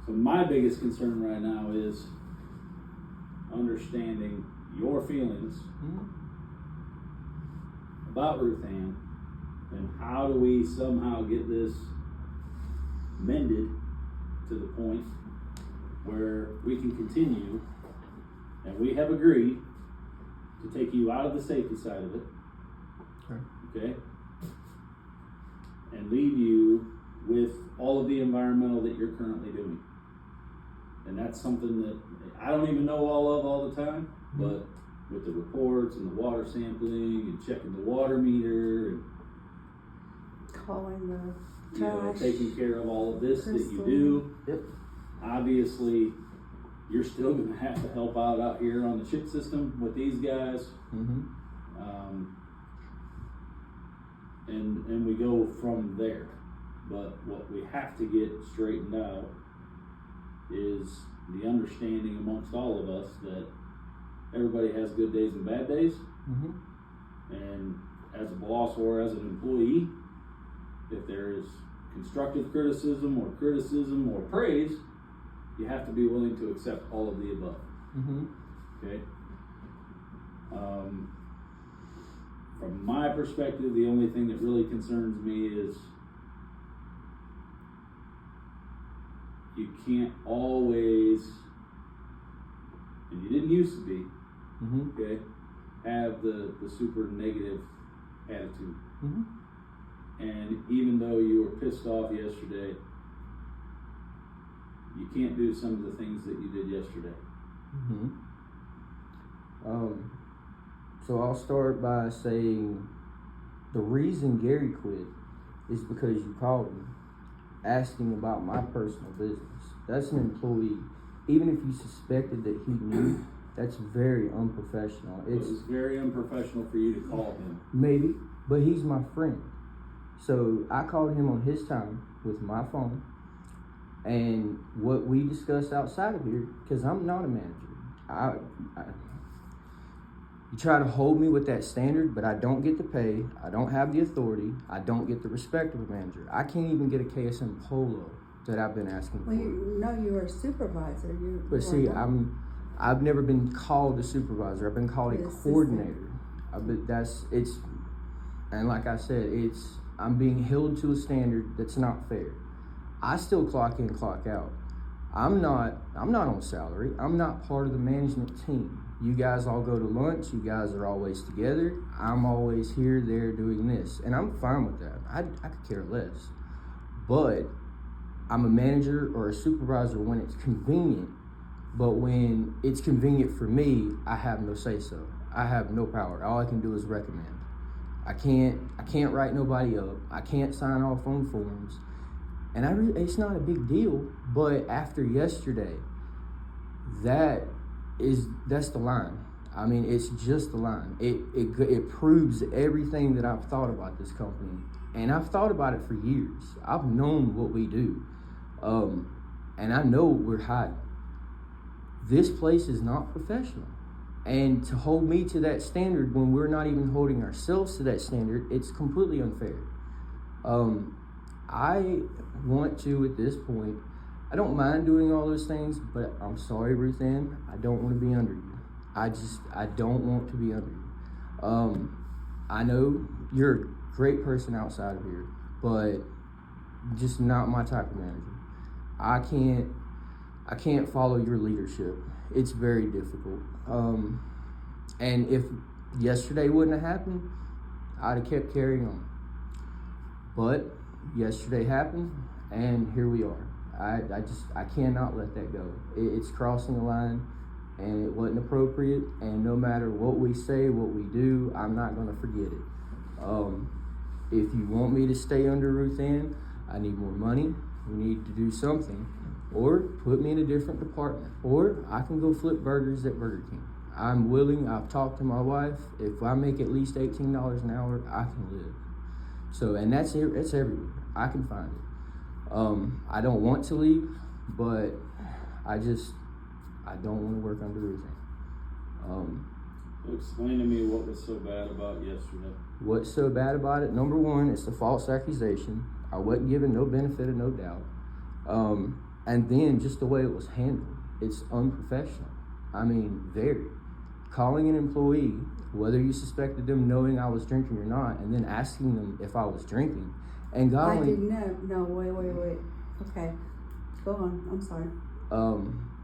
So my biggest concern right now is understanding your feelings about Ruth-Ann, and how do we somehow get this mended to the point where we can continue, and we have agreed to take you out of the safety side of it, okay, and leave you with all of the environmental that you're currently doing. And that's something that I don't even know all of all the time, but with the reports and the water sampling and checking the water meter and calling the trash, taking care of all of this Crystal. that you do. Yep. Obviously, you're still going to have to help out here on the chip system with these guys. And we go from there. But what we have to get straightened out is the understanding amongst all of us that everybody has good days and bad days. And as a boss or as an employee, if there is constructive criticism or praise, you have to be willing to accept all of the above. Okay. From my perspective, the only thing that really concerns me is you can't always, and you didn't used to be, okay, have the super negative attitude. And even though you were pissed off yesterday, you can't do some of the things that you did yesterday. So I'll start by saying the reason Gary quit is because you called me asking about my personal business. That's an employee. Even if you suspected that he knew, that's very unprofessional. It was very unprofessional for you to call him. Maybe, but he's my friend. So I called him on his time with my phone, and what we discussed outside of here, because I'm not a manager. You try to hold me with that standard, but I don't get the pay, I don't have the authority, I don't get the respect of a manager. I can't even get a KSM polo that I've been asking for. Well, you were a supervisor. But see, I've never been called a supervisor. I've been called a coordinator. And like I said, I'm being held to a standard that's not fair. I still clock in, clock out. I'm not on salary. I'm not part of the management team. You guys all go to lunch. You guys are always together. I'm always here, there, doing this. And I'm fine with that. I could care less. But I'm a manager or a supervisor when it's convenient. But when it's convenient for me, I have no say-so. I have no power. All I can do is recommend. I can't write nobody up. I can't sign off on forms. And it's not a big deal, but after yesterday, that's the line. I mean, it's just the line. It proves everything that I've thought about this company, and I've thought about it for years. I've known what we do, and I know we're hiding. This place is not professional, and to hold me to that standard when we're not even holding ourselves to that standard, it's completely unfair. I want to, at this point, I don't mind doing all those things, but I'm sorry, Ruth-Ann, I don't want to be under you. I don't want to be under you. I know you're a great person outside of here, but just not my type of manager. I can't follow your leadership. It's very difficult. And if yesterday wouldn't have happened, I'd have kept carrying on. But yesterday happened, and here we are. I cannot let that go. It's crossing the line, and it wasn't appropriate, and no matter what we say, what we do, I'm not going to forget it. If you want me to stay under Ruth-Ann, I need more money. We need to do something. Or put me in a different department. Or I can go flip burgers at Burger King. I'm willing. I've talked to my wife. If I make at least $18 an hour, I can live. So, and that's everywhere. I can find it. I don't want to leave, but I don't want to work under Ruth-Ann. Explain to me what was so bad about yesterday. What's so bad about it? Number one, it's the false accusation. I wasn't given no benefit of no doubt. And then just the way it was handled, it's unprofessional. I mean, very. Calling an employee, whether you suspected them knowing I was drinking or not, and then asking them if I was drinking, and God I only, didn't know. No, wait. Okay, go on. I'm sorry.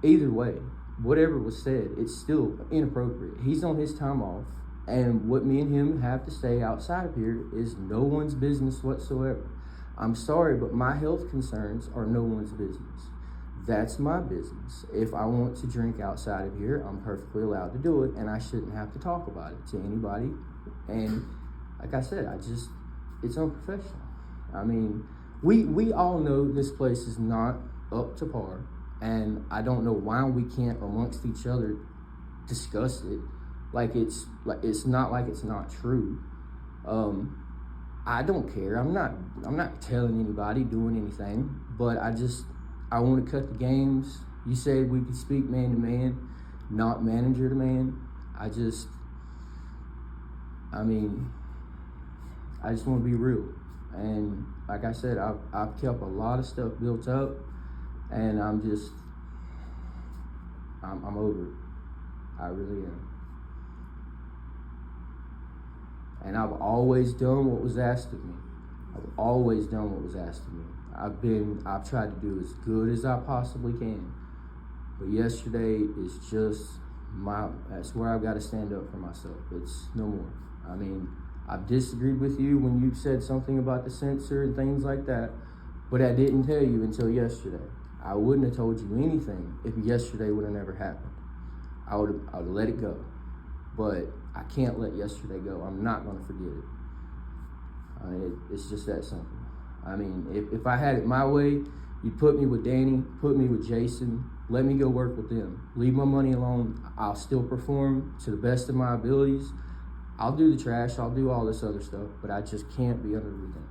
either way, whatever was said, it's still inappropriate. He's on his time off, and what me and him have to say outside of here is no one's business whatsoever. I'm sorry, but my health concerns are no one's business. That's my business. If I want to drink outside of here, I'm perfectly allowed to do it, and I shouldn't have to talk about it to anybody. And like I said, it's unprofessional. I mean, we all know this place is not up to par, and I don't know why we can't amongst each other discuss it. It's not like it's not true. I don't care. I'm not telling anybody, doing anything, but I want to cut the games. You said we could speak man to man, not manager to man. I just want to be real. And like I said, I've kept a lot of stuff built up, and I'm over it. I really am. And I've always done what was asked of me. I've tried to do as good as I possibly can. But yesterday is just that's where I've got to stand up for myself. It's no more. I mean, I've disagreed with you when you said something about the censor and things like that, but I didn't tell you until yesterday. I wouldn't have told you anything if yesterday would have never happened. I would have let it go. But I can't let yesterday go. I'm not going to forget it. It's just that simple. I mean, if I had it my way, you'd put me with Danny, put me with Jason, let me go work with them. Leave my money alone. I'll still perform to the best of my abilities. I'll do the trash. I'll do all this other stuff, but I just can't be under Ruth-Ann.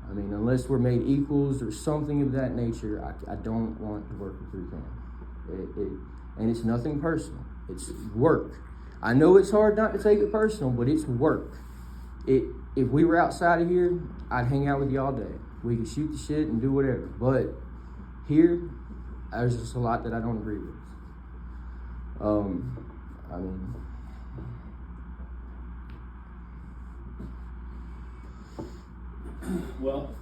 I mean, unless we're made equals or something of that nature, I don't want to work with Ruth-Ann. And it's nothing personal. It's work. I know it's hard not to take it personal, but it's work. If we were outside of here, I'd hang out with you all day. We could shoot the shit and do whatever. But here, there's just a lot that I don't agree with. Well,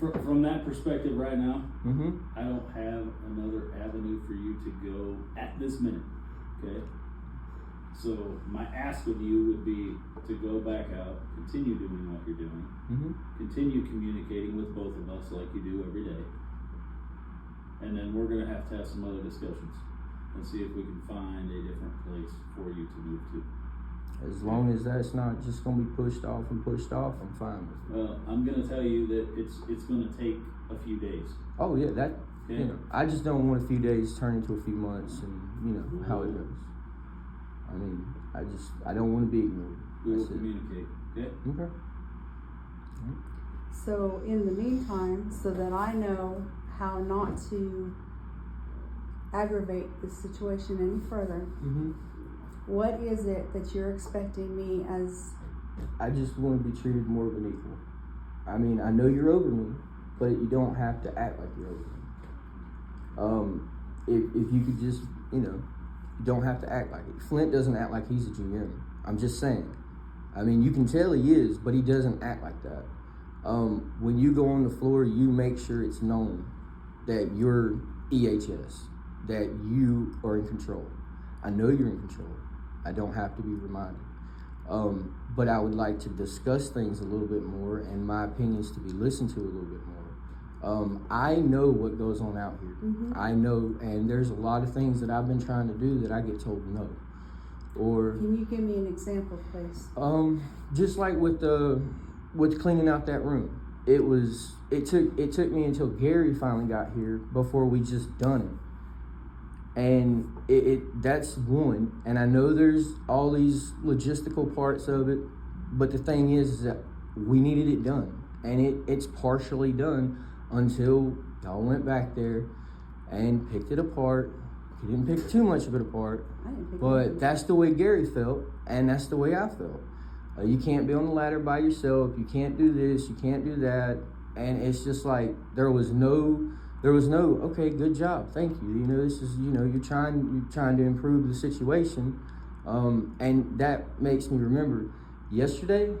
from that perspective right now, Mm-hmm. I don't have another avenue for you to go at this minute, okay? So my ask of you would be to go back out, continue doing what you're doing, Mm-hmm. continue communicating with both of us like you do every day, and then we're going to have some other discussions and see if we can find a different place for you to move to. As long as that's not just going to be pushed off, I'm fine with it. Well, I'm going to tell you that it's going to take a few days. Oh, yeah, that, Okay. I just don't want a few days turn into a few months and, how it goes. I mean, I don't want to be ignored. We will That's it. communicate. Okay? Okay. So in the meantime, so that I know how not to aggravate the situation any further, Mm-hmm. what is it that you're expecting me as? I just want to be treated more of an equal. I mean, I know you're over me, but you don't have to act like you're over me. If you could just, you don't have to act like it. Flint doesn't act like he's a GM. I'm just saying. I mean, you can tell he is, but he doesn't act like that. When you go on the floor, you make sure it's known that you're EHS, that you are in control. I know you're in control. I don't have to be reminded. But I would like to discuss things a little bit more and my opinions to be listened to a little bit more. I know what goes on out here. Mm-hmm. I know, and there's a lot of things that I've been trying to do that I get told no. Or Can you give me an example, please? just like with cleaning out that room. It took me until Gary finally got here before we just done it. And that's one. And I know there's all these logistical parts of it, but the thing is that we needed it done. And it's partially done until y'all went back there and picked it apart. You didn't pick too much of it apart, I didn't pick but anything. that's the way Gary felt, and that's the way I felt. You can't be on the ladder by yourself. You can't do this. You can't do that. And it's just like there was no There was no, okay, good job, thank you. You know, this is, you know, you're trying to improve the situation. And that makes me remember, yesterday,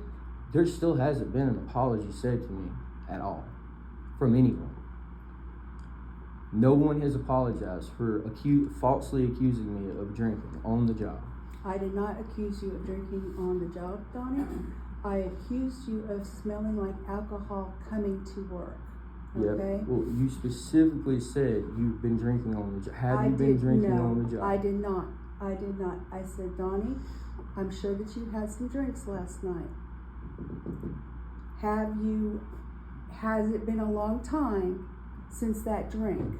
there still hasn't been an apology said to me at all from anyone. No one has apologized for falsely accusing me of drinking on the job. I did not accuse you of drinking on the job, Donnie. I accused you of smelling like alcohol coming to work. Okay? Yeah. Well, you specifically said you've been drinking on the job. Have you been drinking on the job? I did not. I said, Donnie, I'm sure that you had some drinks last night. Has it been a long time since that drink?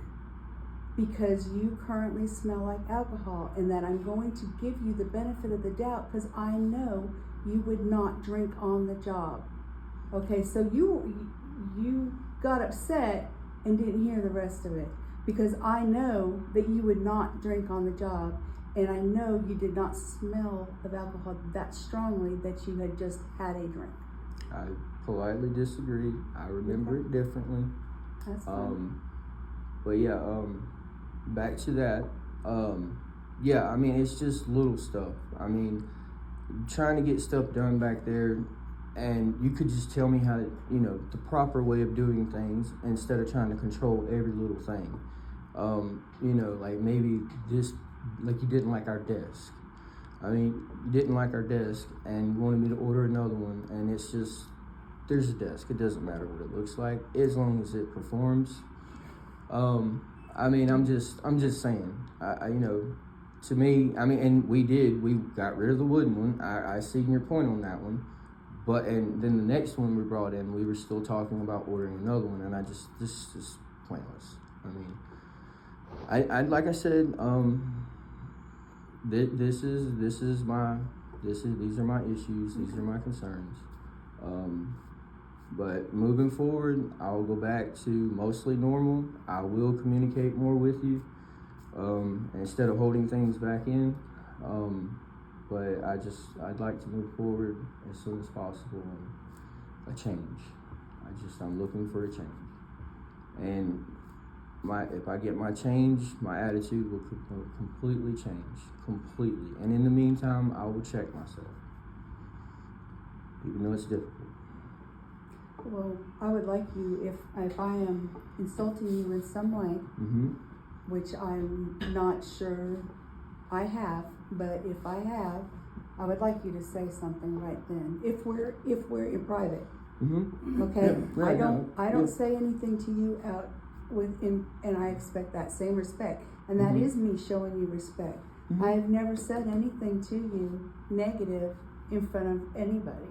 Because you currently smell like alcohol, and that I'm going to give you the benefit of the doubt because I know you would not drink on the job. Okay, so you got upset and didn't hear the rest of it because I know that you would not drink on the job, and I know you did not smell of alcohol that strongly that you had just had a drink. I politely disagreed. I remember it differently. That's fine. But yeah, back to that. Yeah, I mean, it's just little stuff. I mean, trying to get stuff done back there, and you could just tell me how to, you know, the proper way of doing things instead of trying to control every little thing. You know, like maybe this, like you didn't like our desk. I mean, you didn't like our desk and you wanted me to order another one, and it's just, there's a desk. It doesn't matter what it looks like as long as it performs. I mean, I'm just saying, you know, to me, I mean, and we got rid of the wooden one. I seen your point on that one. But, and then the next one we brought in, we were still talking about ordering another one, and this is pointless. I mean, I like I said, these are my issues, these are my concerns. But moving forward, I'll go back to mostly normal. I will communicate more with you, instead of holding things back in. But I'd like to move forward as soon as possible and a change. I'm looking for a change. And if I get my change, my attitude will completely change, completely. And in the meantime, I will check myself, even though it's difficult. Well, I would like you, if I am insulting you in some way, which I'm not sure I have, but if I have, I would like you to say something right then. If we're in private, okay. Yeah, I don't say anything to you out and I expect that same respect, and that is me showing you respect. I have never said anything to you negative in front of anybody.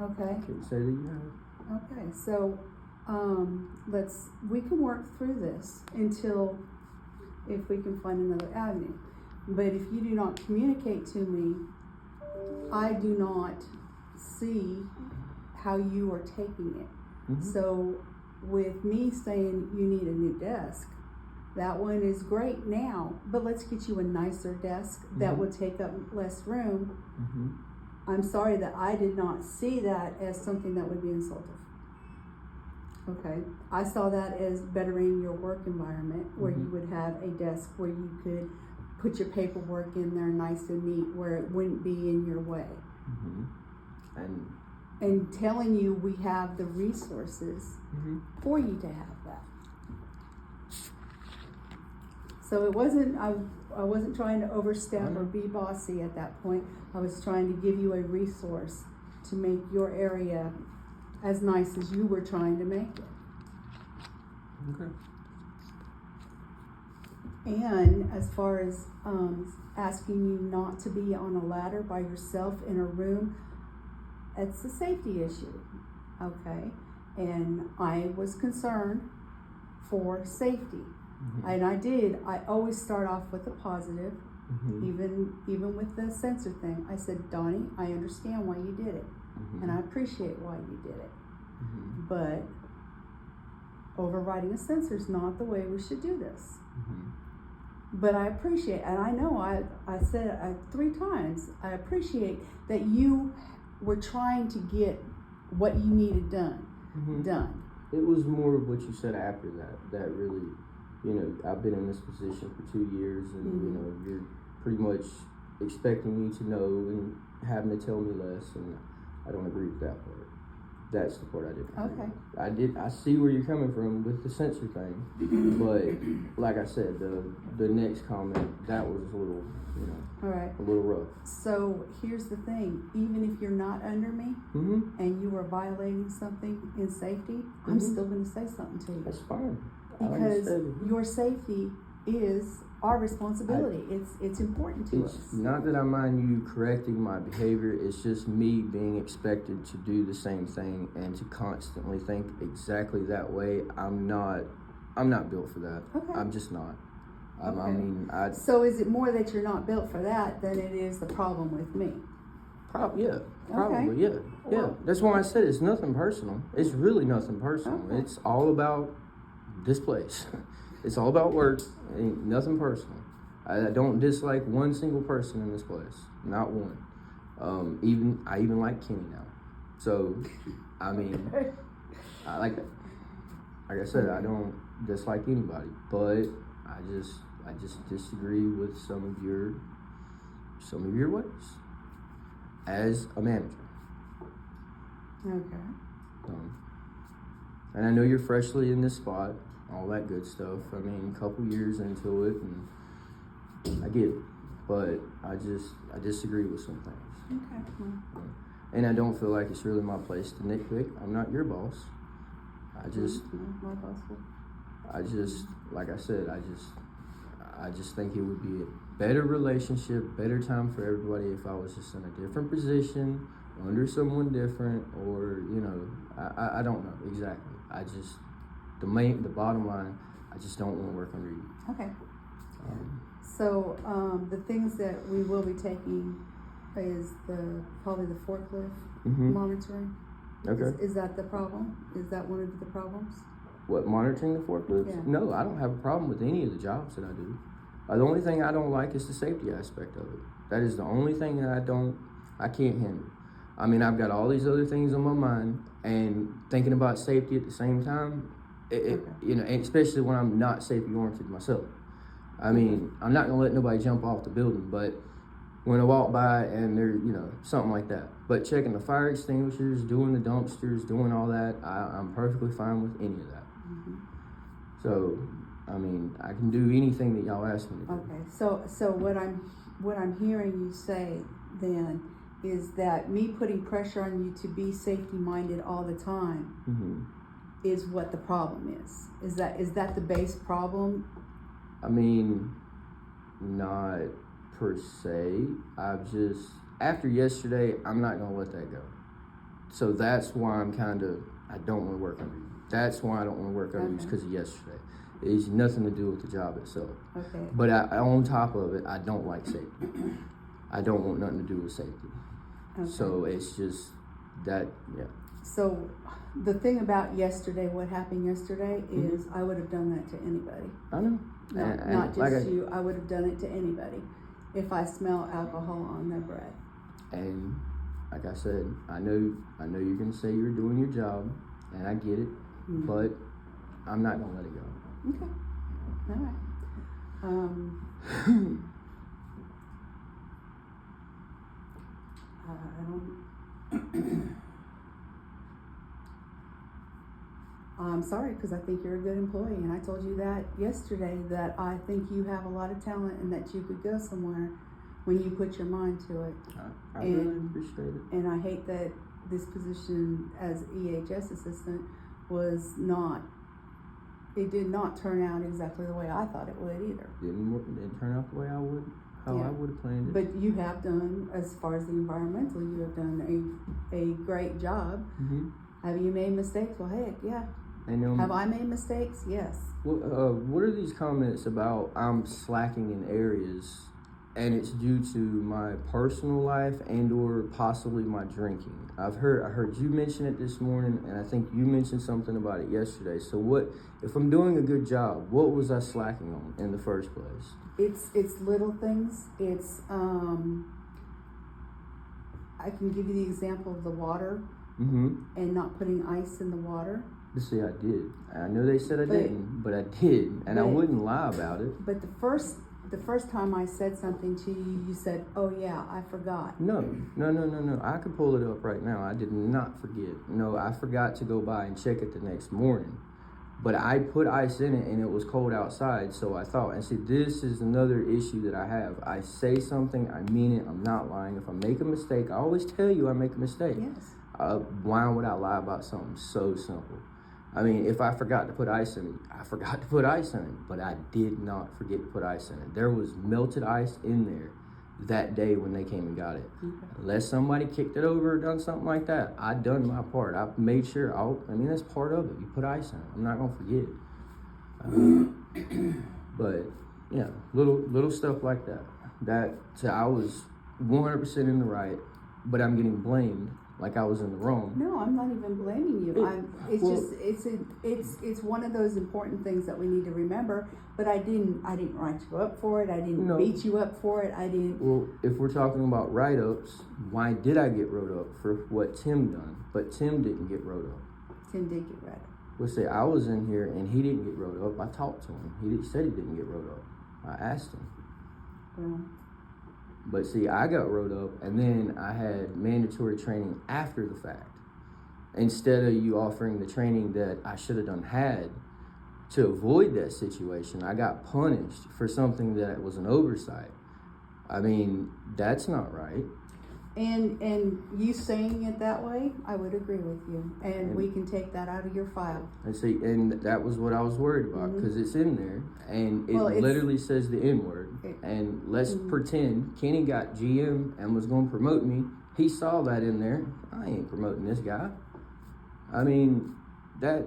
Okay. Can't say that you have. Okay, so we can work through this until if we can find another avenue. But if you do not communicate to me, I do not see how you are taking it. So with me saying you need a new desk, that one is great now, but let's get you a nicer desk that will take up less room. I'm sorry that I did not see that as something that would be insultive. Okay, I saw that as bettering your work environment, where you would have a desk where you could put your paperwork in there nice and neat, where it wouldn't be in your way. And telling you we have the resources for you to have that. So it wasn't, I wasn't trying to overstep or be bossy at that point. I was trying to give you a resource to make your area as nice as you were trying to make it. Okay. And as far as asking you not to be on a ladder by yourself in a room, it's a safety issue, okay? And I was concerned for safety. And I always start off with a positive, even with the sensor thing. I said, Donnie, I understand why you did it, and I appreciate why you did it. But overriding a sensor is not the way we should do this. But I appreciate, and I know I said 3 times, I appreciate that you were trying to get what you needed done. it was more of what you said after that really, you know, I've been in this position for 2 years, and you know, you're pretty much expecting me to know and having to tell me less, and I don't agree with that part. That's the part I didn't agree with. I see where you're coming from with the sensor thing, but like I said, the next comment, that was a little, you know, All right. a little rough. So here's the thing, even if you're not under me and you are violating something in safety, I'm still going to say something to you. That's fine. Because your safety is our responsibility. It's important to us. It's not that I mind you correcting my behavior, it's just me being expected to do the same thing and to constantly think exactly that way. I'm not built for that. Okay. I'm just not. Okay. I mean, So is it more that you're not built for that than it is the problem with me? Probably, yeah. Okay. Yeah. That's why I said it's nothing personal. It's really nothing personal. Okay. It's all about this place. It's all about work. Ain't nothing personal. I don't dislike one single person in this place. Not one. I even like Kenny now. So, I mean, like I said, I don't dislike anybody, but I just disagree with some of your ways as a manager. Okay. And I know you're freshly in this spot, all that good stuff. I mean, a couple years into it, and I get it, but I disagree with some things. Okay. And I don't feel like it's really my place to nitpick. I'm not your boss. My boss will. Like I said, I just think it would be a better relationship, better time for everybody if I was just in a different position, under someone different, or, you know, I don't know exactly. The bottom line, I just don't want to work under you. Okay. So the things that we will be taking is probably the forklift monitoring. Okay. Is that the problem? Is that one of the problems? What, monitoring the forklifts? Yeah. No, I don't have a problem with any of the jobs that I do. The only thing I don't like is the safety aspect of it. That is the only thing that I can't handle. I mean, I've got all these other things on my mind, and thinking about safety at the same time, you know, and especially when I'm not safety oriented myself. I mean, I'm not gonna let nobody jump off the building, but when I walk by and they're, you know, something like that. But checking the fire extinguishers, doing the dumpsters, doing all that, I'm perfectly fine with any of that. So, I mean, I can do anything that y'all ask me to do. Okay, so what I'm hearing you say then is that me putting pressure on you to be safety minded all the time is what the problem is. Is that the base problem? I mean, not per se. After yesterday, I'm not gonna let that go. So that's why I don't want to work under you. That's why I don't want to work under you, because of yesterday. It has nothing to do with the job itself. Okay. But on top of it, I don't like safety. I don't want nothing to do with safety. Okay. So it's just that, yeah. So the thing about yesterday, what happened yesterday is I would have done that to anybody. I know. Not just like you. I would have done it to anybody if I smell alcohol on their breath. And like I said, I know you're gonna say you're doing your job, and I get it, but I'm not gonna let it go. Okay. All right. I'm sorry, because I think you're a good employee, and I told you that yesterday, that I think you have a lot of talent and that you could go somewhere when you put your mind to it. I really appreciate it. And I hate that this position as EHS assistant did not turn out exactly the way I thought it would either. Didn't turn out the way I would have planned it. But you have done, as far as the environmental, you have done a great job. Have you made mistakes? Well, heck, yeah. Have I made mistakes? Yes. What are these comments about I'm slacking in areas, and it's due to my personal life and or possibly my drinking? I heard you mention it this morning, and I think you mentioned something about it yesterday. So what, if I'm doing a good job, what was I slacking on in the first place? It's little things. It's I can give you the example of the water and not putting ice in the water. But see, I did. I know they said I But- didn't, but I did, and I but- wouldn't lie about it. But the first time I said something to you, you said, "Oh yeah, I forgot." No. I could pull it up right now. I did not forget. No, I forgot to go by and check it the next morning. But I put ice in it, and it was cold outside, so I thought. And see, this is another issue that I have. I say something, I mean it, I'm not lying. If I make a mistake, I always tell you I make a mistake. Yes. Why would I lie about something so simple? I mean, if I forgot to put ice in it, I forgot to put ice in it. But I did not forget to put ice in it. There was melted ice in there that day when they came and got it. Okay. Unless somebody kicked it over or done something like that, I done my part. I made sure. That's part of it. You put ice in it. I'm not gonna forget. But yeah, little stuff like that. So I was 100% in the right, but I'm getting blamed like I was in the wrong. No, I'm not even blaming you. It's one of those important things that we need to remember. But I didn't write you up for it. I didn't beat you up for it. I didn't. Well, if we're talking about write-ups, why did I get wrote up for what Tim done? But Tim didn't get wrote up. Tim did get wrote up. Well, say I was in here and he didn't get wrote up. I talked to him. He said he didn't get wrote up. I asked him. Well, But see, I got wrote up, and then I had mandatory training after the fact. Instead of you offering the training that I should have had to avoid that situation, I got punished for something that was an oversight. I mean, that's not right. and you saying it that way, I would agree with you. And we can take that out of your file. And see, and that was what I was worried about, because it's in there, and it Well, literally says the N-word. And let's pretend Kenny got GM and was going to promote me. He saw that in there. I ain't promoting this guy. I mean, that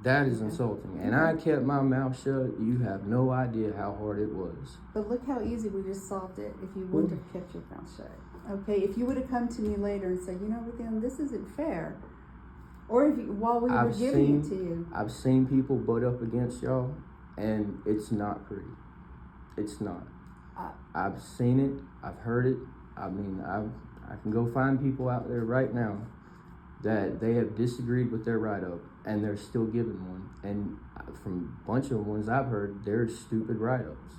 is insulting. And I kept my mouth shut. You have no idea how hard it was. But look how easy we just solved it if you wouldn't have kept your mouth shut. Okay, if you would have come to me later and said, Ruth-Ann, this isn't fair. Or if while we were giving it to you. I've seen people butt up against y'all, and it's not pretty. It's not. I've seen it. I've heard it. I mean, I can go find people out there right now that they have disagreed with their write-up, and they're still giving one. And from a bunch of ones I've heard, they're stupid write-ups.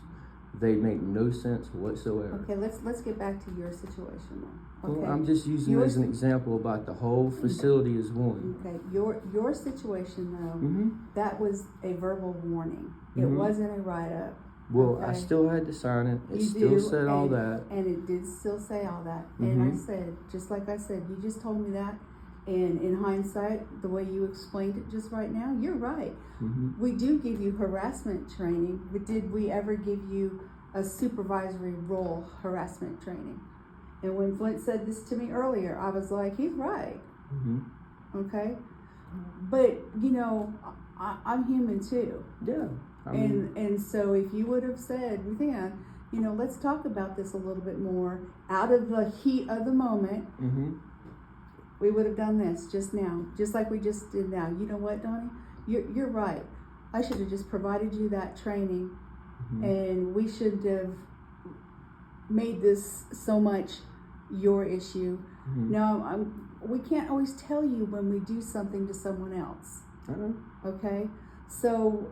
They make no sense whatsoever. Okay, let's get back to your situation now. Okay. Well, I'm just using it as an example about the whole facility as one. Okay, your situation though, Mm-hmm. that was a verbal warning. It wasn't a write-up. Well, I Okay. still had to sign it. It You still do, said all that. And it did still say all that. And I Mhm. said, just like I said, you just told me that. And in hindsight, the way you explained it just right now, you're right. Mm-hmm. We do give you harassment training, but did we ever give you a supervisory role harassment training? And when Flint said this to me earlier, I was like, he's right. Mm-hmm. Okay? But, I'm human too. Yeah. I mean, And so if you would have said, Ruth-Ann, let's talk about this a little bit more out of the heat of the moment, mm-hmm. we would have done this just now, just like we just did now. You know what, Donnie? You're right. I should have just provided you that training, Mm-hmm. and we shouldn't have made this so much your issue. Mm-hmm. No, we can't always tell you when we do something to someone else. Uh-huh. Okay? So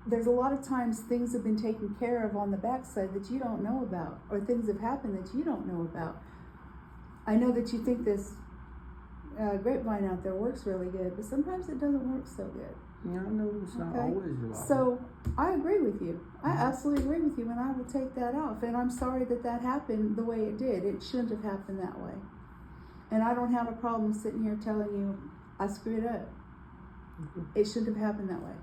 there's a lot of times things have been taken care of on the backside that you don't know about, or things have happened that you don't know about. I know that you think this grapevine out there works really good, but sometimes it doesn't work so good. Yeah, I know it's not always reliable. So I agree with you. I absolutely agree with you, and I will take that off. And I'm sorry that happened the way it did. It shouldn't have happened that way. And I don't have a problem sitting here telling you I screwed up. It shouldn't have happened that way.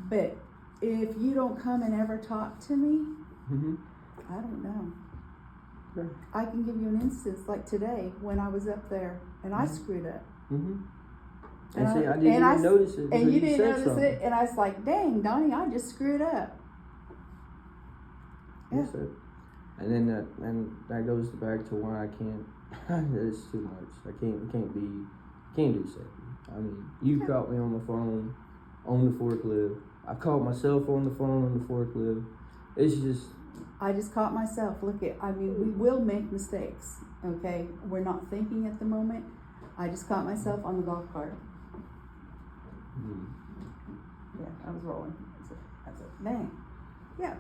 But if you don't come and ever talk to me, Mm-hmm. I don't know. Sure. I can give you an instance like today when I was up there and I screwed up. Mm-hmm. And And see, I didn't even notice it. And until you didn't said notice something. it, and I was like, dang, Donnie, I just screwed up. Yeah. That's it. And then that goes back to why I can't. It's too much. I can't do safety. I mean, you caught me on the phone on the forklift. I caught myself on the phone on the forklift. It's just. I just caught myself. We will make mistakes, okay? We're not thinking at the moment. I just caught myself on the golf cart. Yeah, I was rolling. I said, dang. Yeah,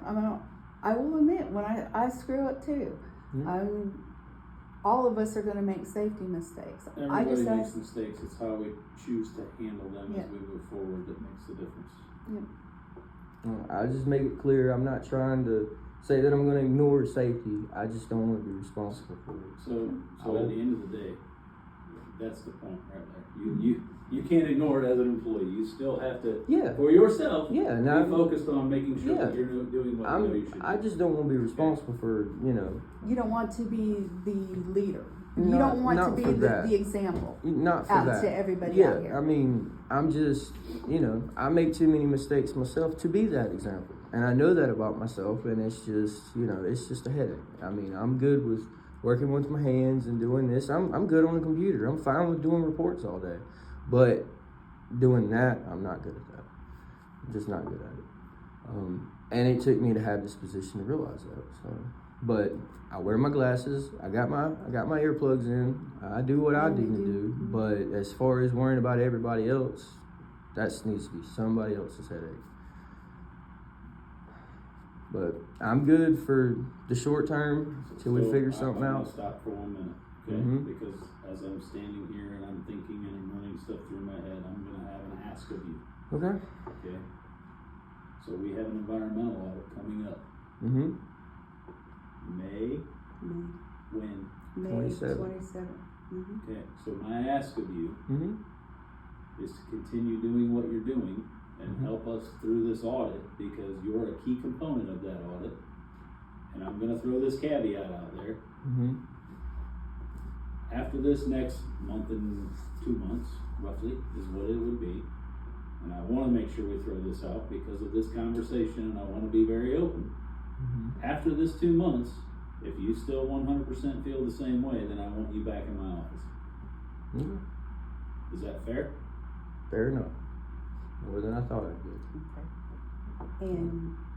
I will admit, when I screw up too. All of us are gonna make safety mistakes. Everybody makes mistakes. It's how we choose to handle them as we move forward that makes the difference. I just make it clear, I'm not trying to say that I'm gonna ignore safety. I just don't wanna be responsible for it. So at the end of the day, that's the point right there. You can't ignore it as an employee. You still have to, for yourself, be focused on making sure that you're doing what you should do. I just don't want to be responsible for, You don't want to be the leader. You don't want to be the example. Not for out that. To everybody out here. I mean, I'm just, I make too many mistakes myself to be that example. And I know that about myself, and it's just, it's just a headache. I mean, I'm good with working with my hands and doing this. I'm good on the computer. I'm fine with doing reports all day. But doing that, I'm not good at that. I'm just not good at it. And it took me to have this position to realize that. So, but I wear my glasses. I got my earplugs in. I do what I need to do. But as far as worrying about everybody else, that needs to be somebody else's headache. But I'm good for the short term till we figure something out. I'm gonna stop for 1 minute, okay? Because as I'm standing here and I'm thinking and I'm running stuff through my head, I'm gonna have an ask of you. Okay. Okay. So we have an environmental audit coming up. May. When? May 27th. Okay. So my ask of you is to continue doing what you're doing and help us through this audit, because you're a key component of that audit. And I'm going to throw this caveat out there. After this next month and 2 months, roughly, is what it would be. And I want to make sure we throw this out because of this conversation, and I want to be very open. After this 2 months, if you still 100% feel the same way, then I want you back in my office. Is that fair? Fair enough. More than I thought I did. Okay.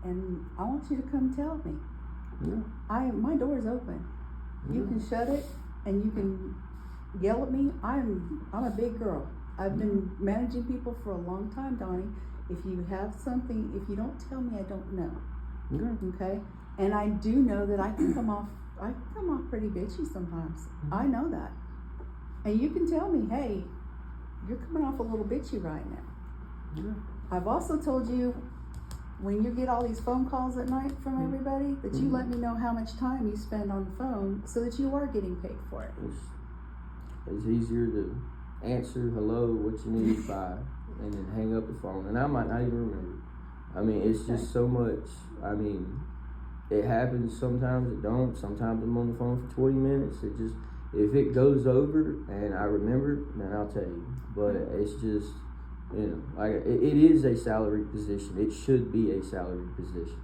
And I want you to come tell me. My door is open. You can shut it and you can yell at me. I'm a big girl. I've been managing people for a long time, Donnie. If you have something, if you don't tell me, I don't know. Okay? And I do know that I can come off pretty bitchy sometimes. I know that. And you can tell me, hey, you're coming off a little bitchy right now. I've also told you, when you get all these phone calls at night from everybody, that you let me know how much time you spend on the phone so that you are getting paid for it. It's easier to answer hello, what you need, bye, and then hang up the phone. And I might not even remember. I mean, it's just so much. I mean, it happens sometimes, it don't. Sometimes I'm on the phone for 20 minutes. It just, if it goes over and I remember, then I'll tell you. But it's just, like it is a salaried position. It should be a salaried position.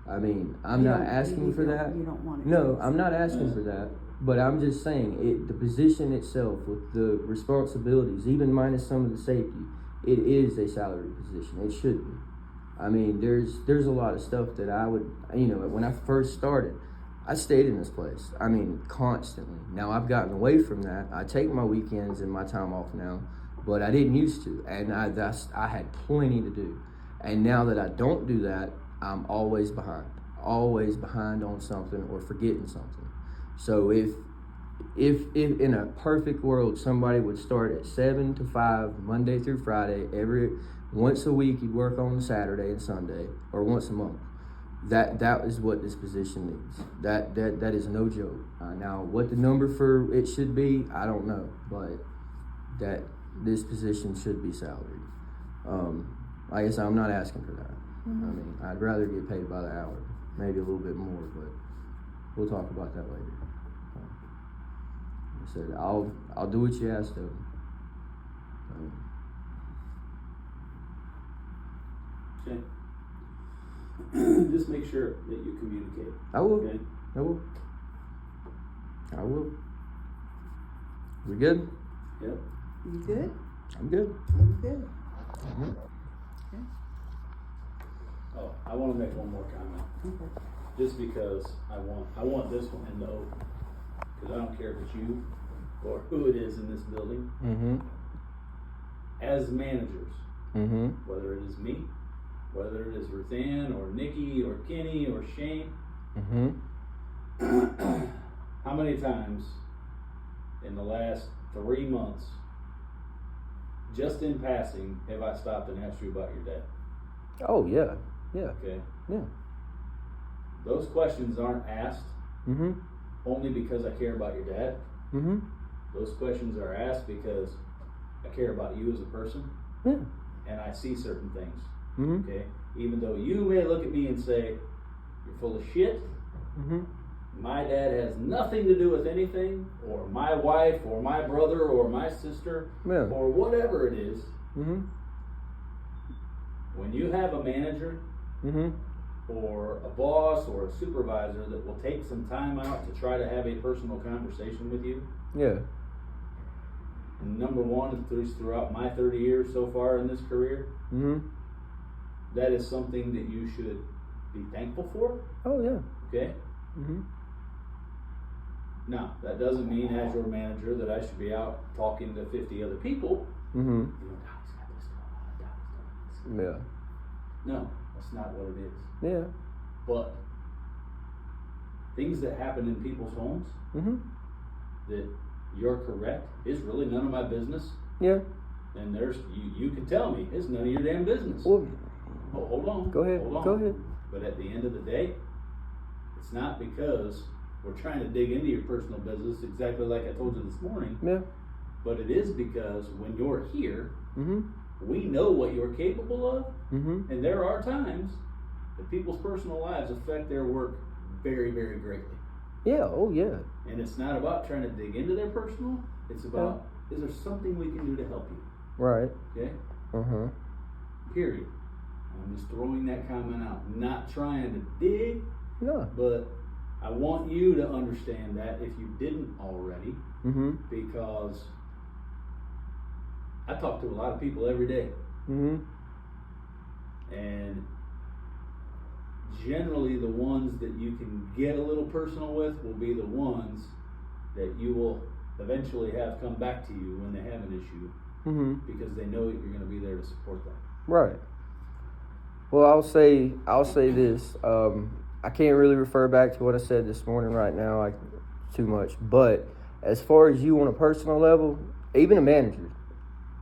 I mean, I'm not asking for that. You don't want it. No, I'm not asking for that. But I'm just saying, the position itself with the responsibilities, even minus some of the safety, it is a salaried position. It should be. I mean, there's a lot of stuff that I would, when I first started, I stayed in this place. I mean, constantly. Now I've gotten away from that. I take my weekends and my time off now, but I didn't used to, and I had plenty to do. And now that I don't do that, I'm always behind on something or forgetting something. So if in a perfect world somebody would start at 7 to 5 Monday through Friday, once a week you'd work on Saturday and Sunday, or once a month, that is what this position needs. That is no joke. Now what the number for it should be, I don't know, but that this position should be salaried. Like I said, I'm not asking for that. I mean, I'd rather get paid by the hour, maybe a little bit more, but we'll talk about that later. I said, I'll do what you asked of me. Okay. Just make sure that you communicate. I will. Okay? I will. We good? Yep. You good? I'm good. I'm good. Mm-hmm. Oh, I want to make one more comment. Okay. Just because I want this one in the open. Because I don't care if it's you or who it is in this building. Mm-hmm. As managers, Mm-hmm. Whether it is me, whether it is Ruth-Ann or Nikki or Kenny or Shane. Mm-hmm. How many times in the last 3 months, just in passing, have I stopped and asked you about your dad? Oh, yeah. Yeah. Okay. Yeah. Those questions aren't asked Mm-hmm. only because I care about your dad. Mm-hmm. Those questions are asked because I care about you as a person. Yeah. And I see certain things. Mm-hmm. Okay? Even though you may look at me and say, you're full of shit. Mm-hmm. My dad has nothing to do with anything, or my wife, or my brother, or my sister, Yeah. or whatever it is. Mm-hmm. When you have a manager, Mm-hmm. or a boss, or a supervisor that will take some time out to try to have a personal conversation with you, Yeah. and number one, throughout my 30 years so far in this career, Mm-hmm. that is something that you should be thankful for. Oh, yeah. Okay? Mm-hmm. Now, that doesn't mean as your manager that I should be out talking to 50 other people. Mm-hmm. You know, Doc, he's got this going on, Doc, he's doing this. Yeah. No, that's not what it is. Yeah. But things that happen in people's homes Mm-hmm. that you're correct is really none of my business. Yeah. And there's you can tell me it's none of your damn business. Well, Oh, hold on. go ahead. Hold on. Go ahead. But at the end of the day, it's not because we're trying to dig into your personal business exactly like I told you this morning. Yeah. But it is because when you're here, Mm-hmm. we know what you're capable of. Mm-hmm. And there are times that people's personal lives affect their work very, very greatly. Yeah. Oh, yeah. And it's not about trying to dig into their personal. It's about, is there something we can do to help you? Right. Okay? Uh-huh. Period. I'm just throwing that comment out. Not trying to dig, No. but I want you to understand that if you didn't already, Mm-hmm. because I talk to a lot of people every day. Mm-hmm. And generally the ones that you can get a little personal with will be the ones that you will eventually have come back to you when they have an issue, Mm-hmm. because they know that you're going to be there to support them. Right. Well, I'll say this. I can't really refer back to what I said this morning right now, too much. But as far as you on a personal level, even a manager,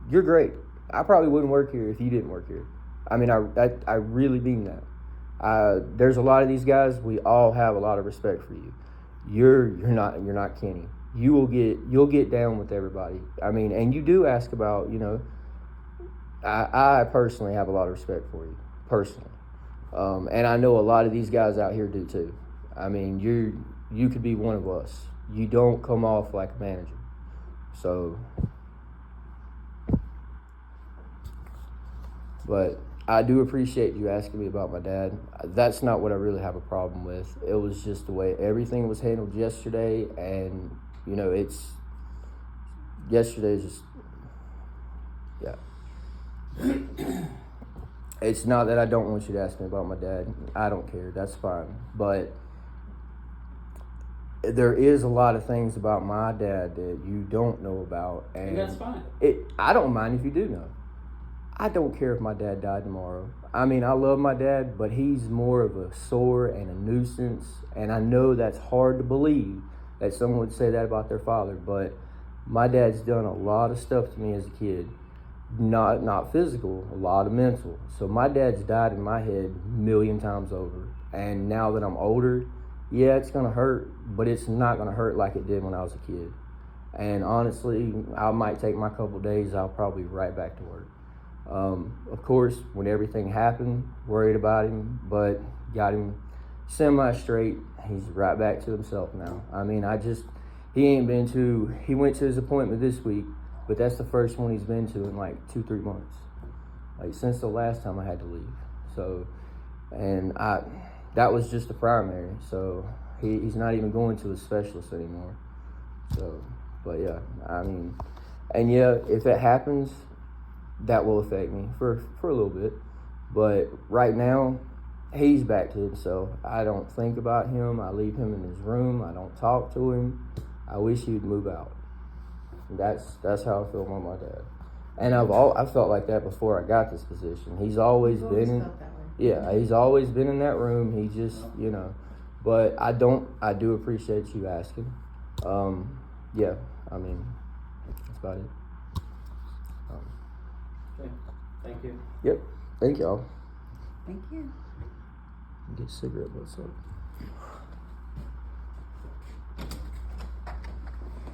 you're great. I probably wouldn't work here if you didn't work here. I mean, I really mean that. There's a lot of these guys. We all have a lot of respect for you. You're not Kenny. You'll get down with everybody. I mean, and you do ask about, you know. I personally have a lot of respect for you, personally. And I know a lot of these guys out here do too. I mean, you could be one of us. You don't come off like a manager. So, but I do appreciate you asking me about my dad. That's not what I really have a problem with. It was just the way everything was handled yesterday, and you know, yesterday's just, yeah. It's not that I don't want you to ask me about my dad. I don't care. That's fine. But there is a lot of things about my dad that you don't know about. And that's fine. I don't mind if you do know. I don't care if my dad died tomorrow. I mean, I love my dad, but he's more of a sore and a nuisance. And I know that's hard to believe that someone would say that about their father. But my dad's done a lot of stuff to me as a kid. Not physical, a lot of mental. So my dad's died in my head a million times over. And now that I'm older, yeah, it's going to hurt, but it's not going to hurt like it did when I was a kid. And honestly, I might take my couple days, I'll probably be right back to work. Of course, when everything happened, worried about him, but got him semi-straight. He's right back to himself now. I mean, he went to his appointment this week, but that's the first one he's been to in like 2-3 months. Like since the last time I had to leave. So, and that was just the primary. So he's not even going to a specialist anymore. So, but yeah, I mean, and yeah, if it happens, that will affect me for a little bit. But right now, he's back to himself. I don't think about him. I leave him in his room. I don't talk to him. I wish he'd move out. That's how I feel about my dad. And I felt like that before I got this position. He's always You've been in, felt that way. yeah, he's always been in that room. He just, you know, but I do appreciate you asking. Yeah, I mean, that's about it. Okay, thank you. Yep, thank y'all. Thank you. Get cigarette butts up.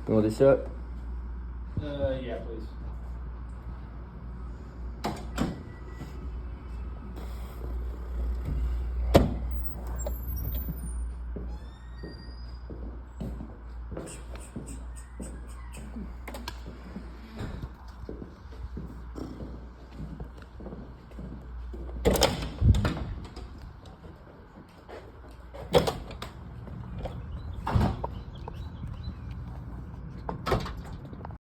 You want this shot? Yeah, please.